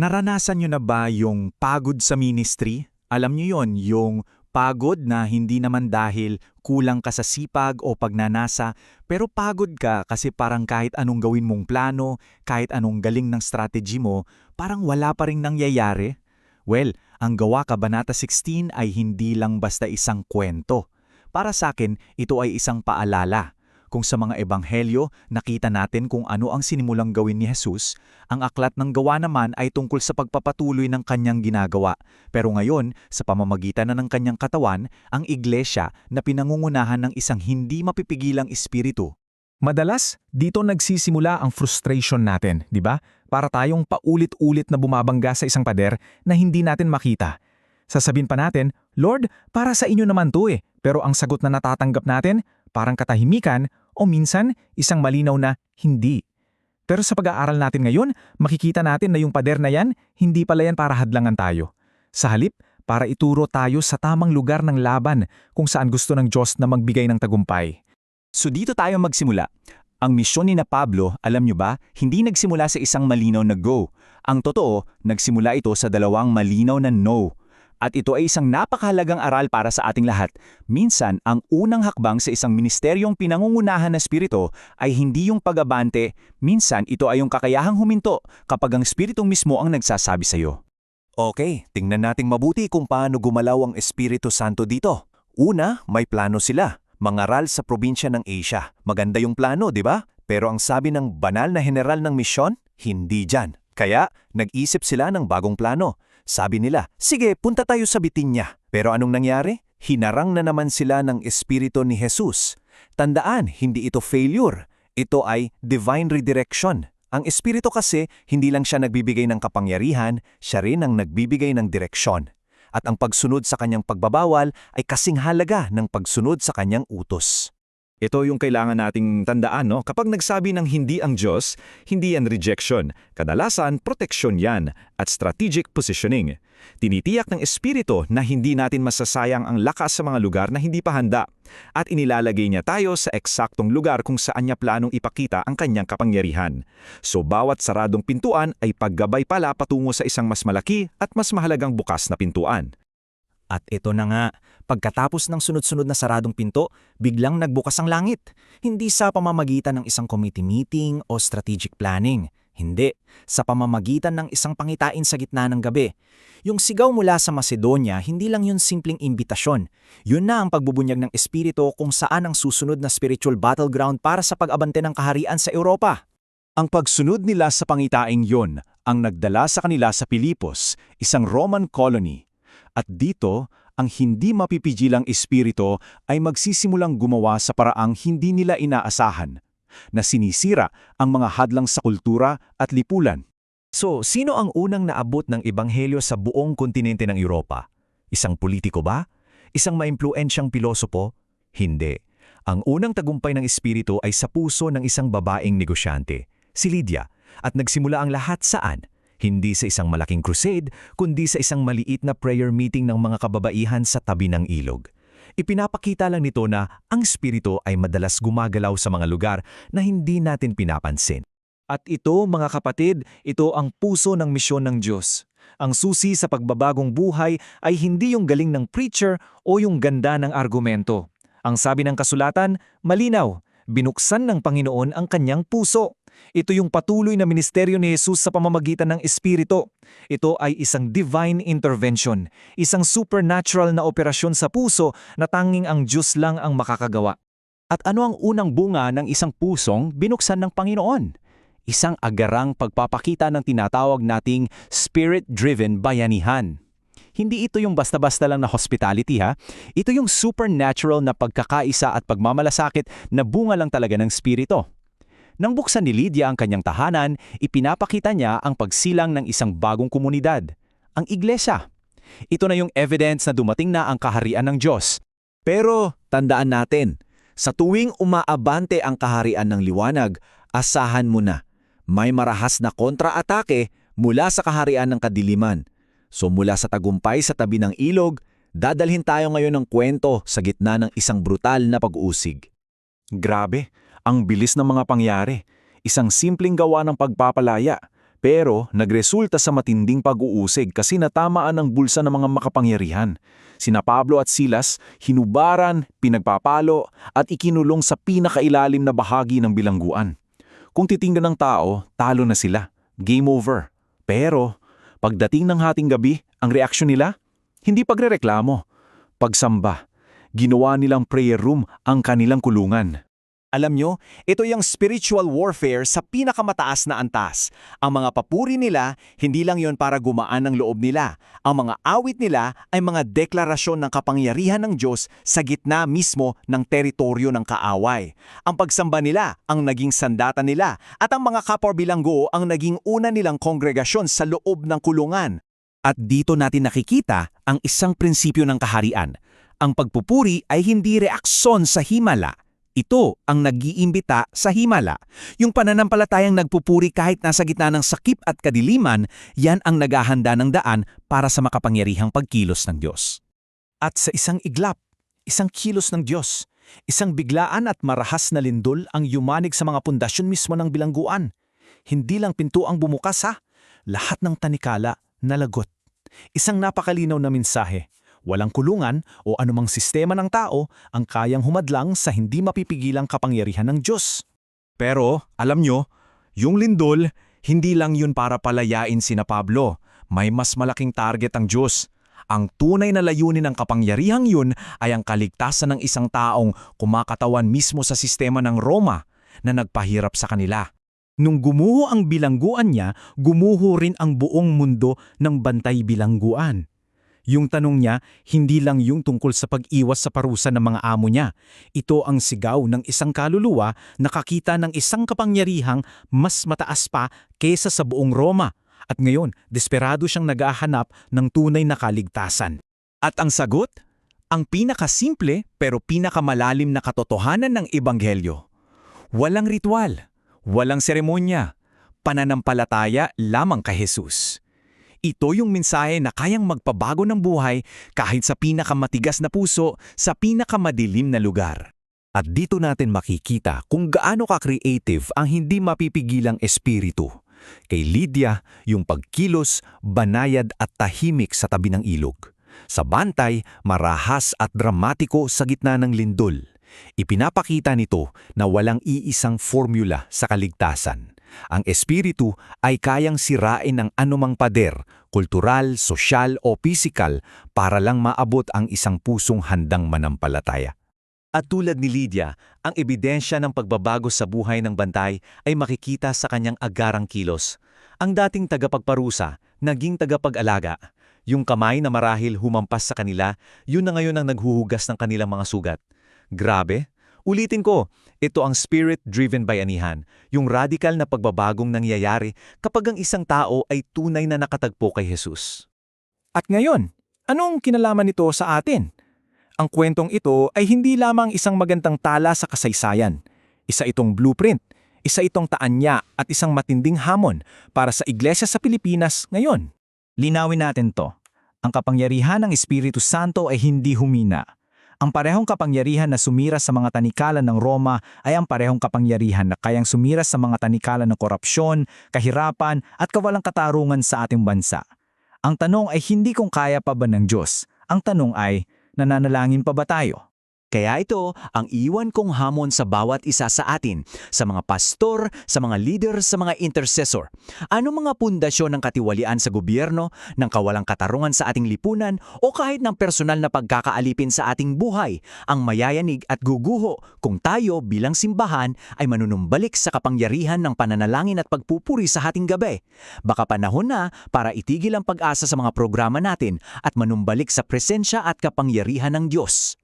Naranasan nyo na ba yung pagod sa ministry? Alam nyo yon, yung pagod na hindi naman dahil kulang ka sa sipag o pagnanasa, pero pagod ka kasi parang kahit anong gawin mong plano, kahit anong galing ng strategy mo, parang wala pa ring nangyayari? Well, ang Gawa Kabanata 16 ay hindi lang basta isang kwento. Para sa akin, ito ay isang paalala. Kung sa mga ebanghelyo, nakita natin kung ano ang sinimulang gawin ni Jesus, ang aklat ng Gawa naman ay tungkol sa pagpapatuloy ng kanyang ginagawa. Pero ngayon, sa pamamagitan na ng kanyang katawan, ang iglesia na pinangungunahan ng isang hindi mapipigilang espiritu. Madalas, dito nagsisimula ang frustration natin, di ba? Para tayong paulit-ulit na bumabangga sa isang pader na hindi natin makita. Sasabihin pa natin, Lord, para sa inyo naman to eh. Pero ang sagot na natatanggap natin, parang katahimikan o minsan isang malinaw na hindi. Pero sa pag-aaral natin ngayon, makikita natin na yung pader na yan, hindi pala yan para hadlangan tayo. Sa halip, para ituro tayo sa tamang lugar ng laban kung saan gusto ng Diyos na magbigay ng tagumpay. So dito tayo magsimula. Ang misyon ni na Pablo, alam nyo ba, hindi nagsimula sa isang malinaw na go. Ang totoo, nagsimula ito sa dalawang malinaw na no. At ito ay isang napakahalagang aral para sa ating lahat. Minsan, ang unang hakbang sa isang ministeryong pinangungunahan na espiritu ay hindi yung pag-abante, minsan ito ay yung kakayahang huminto kapag ang espiritong mismo ang nagsasabi sa iyo. Okay, tingnan nating mabuti kung paano gumalaw ang Espiritu Santo dito. Una, may plano sila. Mangaral sa probinsya ng Asia. Maganda yung plano, di ba? Pero ang sabi ng banal na general ng misyon, hindi dyan. Kaya, nag-isip sila ng bagong plano. Sabi nila, sige, punta tayo sa Bitinya. Pero anong nangyari? Hinarang na naman sila ng Espiritu ni Jesus. Tandaan, hindi ito failure. Ito ay divine redirection. Ang Espiritu kasi, hindi lang siya nagbibigay ng kapangyarihan, siya rin ang nagbibigay ng direksyon. At ang pagsunod sa kanyang pagbabawal ay kasing halaga ng pagsunod sa kanyang utos. Ito yung kailangan nating tandaan, no? Kapag nagsabi ng hindi ang Diyos, hindi yan rejection. Kadalasan, proteksyon yan at strategic positioning. Tinitiyak ng Espiritu na hindi natin masasayang ang lakas sa mga lugar na hindi pa handa. At inilalagay niya tayo sa eksaktong lugar kung saan niya planong ipakita ang kanyang kapangyarihan. So bawat saradong pintuan ay paggabay pala patungo sa isang mas malaki at mas mahalagang bukas na pintuan. At ito na nga, pagkatapos ng sunod-sunod na saradong pinto, biglang nagbukas ang langit. Hindi sa pamamagitan ng isang committee meeting o strategic planning. Hindi, sa pamamagitan ng isang pangitain sa gitna ng gabi. Yung sigaw mula sa Macedonia, hindi lang yun simpleng imbitasyon. Yun na ang pagbubunyag ng Espiritu kung saan ang susunod na spiritual battleground para sa pag-abante ng kaharian sa Europa. Ang pagsunod nila sa pangitaing yon ang nagdala sa kanila sa Pilipos, isang Roman colony. At dito, ang hindi mapipigilang espiritu ay magsisimulang gumawa sa paraang hindi nila inaasahan, na sinisira ang mga hadlang sa kultura at lipunan. So, sino ang unang naabot ng ebanghelyo sa buong kontinente ng Europa? Isang politiko ba? Isang maimpluensyang pilosopo? Hindi. Ang unang tagumpay ng espiritu ay sa puso ng isang babaeng negosyante, si Lydia, at nagsimula ang lahat saan? Hindi sa isang malaking crusade, kundi sa isang maliit na prayer meeting ng mga kababaihan sa tabi ng ilog. Ipinapakita lang nito na ang espiritu ay madalas gumagalaw sa mga lugar na hindi natin pinapansin. At ito, mga kapatid, ito ang puso ng misyon ng Diyos. Ang susi sa pagbabagong buhay ay hindi yung galing ng preacher o yung ganda ng argumento. Ang sabi ng kasulatan, malinaw, binuksan ng Panginoon ang kanyang puso. Ito yung patuloy na ministeryo ni Jesus sa pamamagitan ng Espiritu. Ito ay isang divine intervention, isang supernatural na operasyon sa puso na tanging ang Diyos lang ang makakagawa. At ano ang unang bunga ng isang pusong binuksan ng Panginoon? Isang agarang pagpapakita ng tinatawag nating spirit-driven bayanihan. Hindi ito yung basta-basta lang na hospitality ha. Ito yung supernatural na pagkakaisa at pagmamalasakit na bunga lang talaga ng Espiritu. Nang buksan ni Lydia ang kanyang tahanan, ipinapakita niya ang pagsilang ng isang bagong komunidad, ang iglesia. Ito na yung evidence na dumating na ang kaharian ng Diyos. Pero tandaan natin, sa tuwing umaabante ang kaharian ng liwanag, asahan mo na. May marahas na kontra-atake mula sa kaharian ng kadiliman. So mula sa tagumpay sa tabi ng ilog, dadalhin tayo ngayon ng kwento sa gitna ng isang brutal na pag-uusig. Grabe, ang bilis ng mga pangyari. Isang simpleng gawa ng pagpapalaya, Pero nagresulta sa matinding pag-uusig kasi natamaan ng bulsa ng mga makapangyarihan. Sina Pablo at Silas hinubaran, pinagpapalo at ikinulong sa pinakailalim na bahagi ng bilangguan. Kung titingnan ng tao, talo na sila. Game over. Pero pagdating ng hating gabi, ang reaksyon nila? Hindi pagrereklamo. Pagsamba. Ginawa nilang prayer room ang kanilang kulungan. Alam nyo, ito yung spiritual warfare sa pinakamataas na antas. Ang mga papuri nila, hindi lang yon para gumaan ang loob nila. Ang mga awit nila ay mga deklarasyon ng kapangyarihan ng Diyos sa gitna mismo ng teritoryo ng kaaway. Ang pagsamba nila ang naging sandata nila at ang mga kapwa bilanggo ang naging una nilang kongregasyon sa loob ng kulungan. At dito natin nakikita ang isang prinsipyo ng kaharian. Ang pagpupuri ay hindi reaksyon sa himala. Ito ang nag-iimbita sa himala. Yung pananampalatayang nagpupuri kahit nasa gitna ng sakip at kadiliman, yan ang naghahanda ng daan para sa makapangyarihang pagkilos ng Diyos. At sa isang iglap, isang kilos ng Diyos, isang biglaan at marahas na lindol ang yumanig sa mga pundasyon mismo ng bilangguan. Hindi lang pinto ang bumukas lahat ng tanikala nalagot. Isang napakalinaw na mensahe. Walang kulungan o anumang sistema ng tao ang kayang humadlang sa hindi mapipigilang kapangyarihan ng Diyos. Pero, alam nyo, yung lindol, hindi lang yun para palayain sina Pablo. May mas malaking target ang Diyos. Ang tunay na layunin ng kapangyarihang yun ay ang kaligtasan ng isang taong kumakatawan mismo sa sistema ng Roma na nagpahirap sa kanila. Nung gumuho ang bilangguan niya, gumuho rin ang buong mundo ng bantay bilangguan. Yung tanong niya, hindi lang yung tungkol sa pag-iwas sa parusa ng mga amo niya. Ito ang sigaw ng isang kaluluwa na nakakita ng isang kapangyarihang mas mataas pa kaysa sa buong Roma. At ngayon, desperado siyang naghahanap ng tunay na kaligtasan. At ang sagot? Ang pinakasimple pero pinakamalalim na katotohanan ng Ebanghelyo. Walang ritual, walang seremonya, pananampalataya lamang kay Jesus. Ito yung mensahe na kayang magpabago ng buhay kahit sa pinakamatigas na puso, sa pinakamadilim na lugar. At dito natin makikita kung gaano ka-creative ang hindi mapipigilang espiritu. Kay Lydia, yung pagkilos, banayad at tahimik sa tabi ng ilog. Sa bantay, marahas at dramatiko sa gitna ng lindol. Ipinapakita nito na walang iisang formula sa kaligtasan. Ang espiritu ay kayang sirain ng anumang pader, kultural, sosyal o pisikal para lang maabot ang isang pusong handang manampalataya. At tulad ni Lydia, ang ebidensya ng pagbabago sa buhay ng bantay ay makikita sa kanyang agarang kilos. Ang dating tagapagparusa, naging tagapag-alaga. Yung kamay na marahil humampas sa kanila, yun na ngayon ang naghuhugas ng kanilang mga sugat. Grabe! Ulitin ko, ito ang spirit-driven bayanihan, yung radikal na pagbabagong nangyayari kapag ang isang tao ay tunay na nakatagpo kay Jesus. At ngayon, anong kinalaman nito sa atin? Ang kwentong ito ay hindi lamang isang magandang tala sa kasaysayan. Isa itong blueprint, isa itong taanya at isang matinding hamon para sa iglesia sa Pilipinas ngayon. Linawin natin to. Ang kapangyarihan ng Espiritu Santo ay hindi humina. Ang parehong kapangyarihan na sumira sa mga tanikalan ng Roma ay ang parehong kapangyarihan na kayang sumira sa mga tanikalan ng korupsyon, kahirapan at kawalang katarungan sa ating bansa. Ang tanong ay hindi kung kaya pa ba ng Diyos. Ang tanong ay, nananalangin pa ba tayo? Kaya ito ang iwan kong hamon sa bawat isa sa atin, sa mga pastor, sa mga leader, sa mga intercessor. Ano mga pundasyon ng katiwalian sa gobyerno, ng kawalang katarungan sa ating lipunan, o kahit ng personal na pagkakaalipin sa ating buhay, ang mayayanig at guguho kung tayo bilang simbahan ay manunumbalik sa kapangyarihan ng pananalangin at pagpupuri sa hating gabi. Baka panahon na para itigil ang pag-asa sa mga programa natin at manumbalik sa presensya at kapangyarihan ng Diyos.